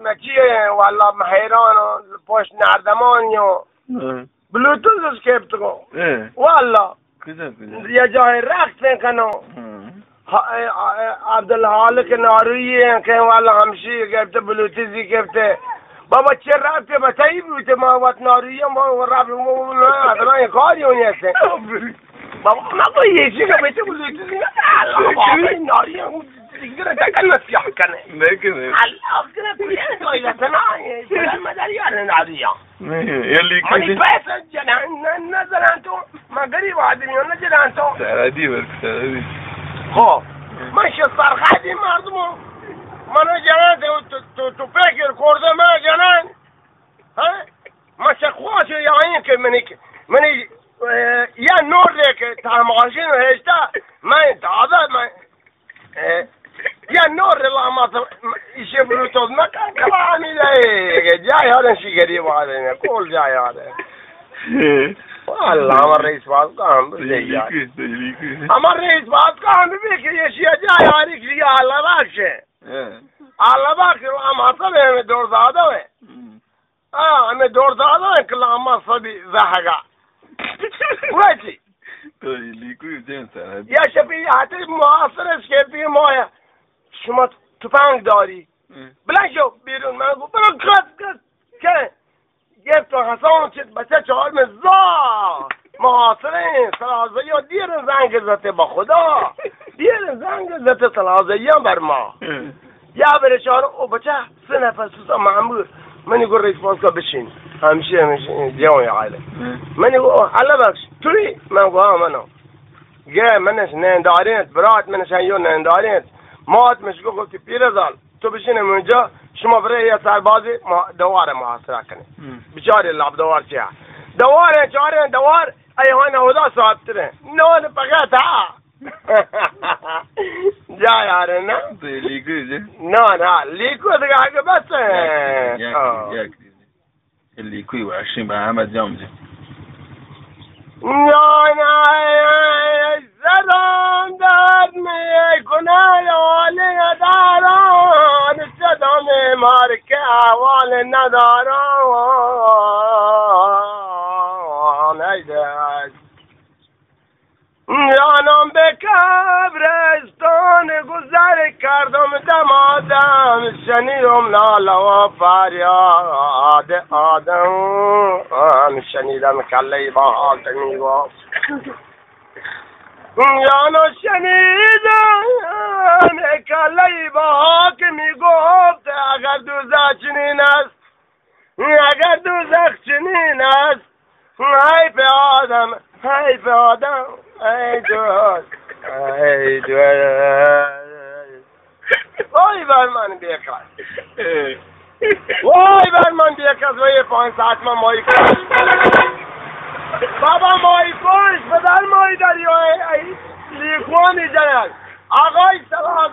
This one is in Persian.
مکیه والله حیران پشت نردمانی و بلوتوثش کبت کو والله یه جای رقص کنو عبدالحالق نارویی که والله همشی کبت بلوتوثی کبت بابا چه ربطه بتایی بوده ما وقت نارویی ما ربط اصلا یه کاری اونی هسته بابا ما یه چی که بچه بلوتوثی نه نارویی دیگه تکل مسیح کنه نکنه الله کنه پیش توی لسنای چرا مداری آن نارویی یلی منی پیسه جنان نزدن تو ما غریب آدمی ها نجدن تو سردی برد سردی خب من شو سرخدی مردمو منو جنان تو فکر کرده من جنان ها ما چه خواهش یا این که منی یه نور که تماشین و هشته من داده من یه نور لامات ایشه بلوتوث مکن که بامیده جای هادن شگری بادن کل جای هادن والله همان رئیس باز کام بزید همان رئیس باز کام ببین که یه شیعه جای هاری که دیگه الله باشه الله باشه اما اصلا همه دورزاده وی همه دورزاده وی که لامات صبی زهگا ویچی یا شبیه حتی محاصرش که بگه مایا شما تفنگ داری بلند شو بیرون من گفت برو کت که گفت تو حسان چید بچه چهار مزا محاصره سلازه یا دیر زنگ زده با خدا دیر زنگ زده سلازه یا بر ما یا بره چهار او بچه 3 نفر سوزا معمول منی گو رئیس بانکا بشین همیشه جوانی عاله منی گو حالا بخش توی من گو ها منو گه منش نندارینت برات منش هنیو نندارینت مات مش گفتی پیرزال تو بشینم اونجا شما برای یه سربازی دوار محاصره کنی بیچاره لب دوار چیه دوار چاره دوار ایوان هدا صاحب تره نون فقط ها جا یاره نه لیکو نه لیکو دیگه اگه بس یک لیکوی باشیم با احمد جام جا نه زدم درد میکنه یالی ندارم صدام مارک احوال ندارم یانم به قبرستان گذر کردم دمادم شنیدم لاله و فریاد آدم شنیدم کله با حالت میگفت یانو شنیدم کله با حالت میگفت اگر دوزخ چنین است اگر دوزخ چنین است حیف آدم حیف آدم ای دوست ای دوست وای بر من بیکار وای بر من بیکار وای 5 ساعت من مایی کش بابا مایی کش بدر مایی داری لیکوانی جنل آقای سلام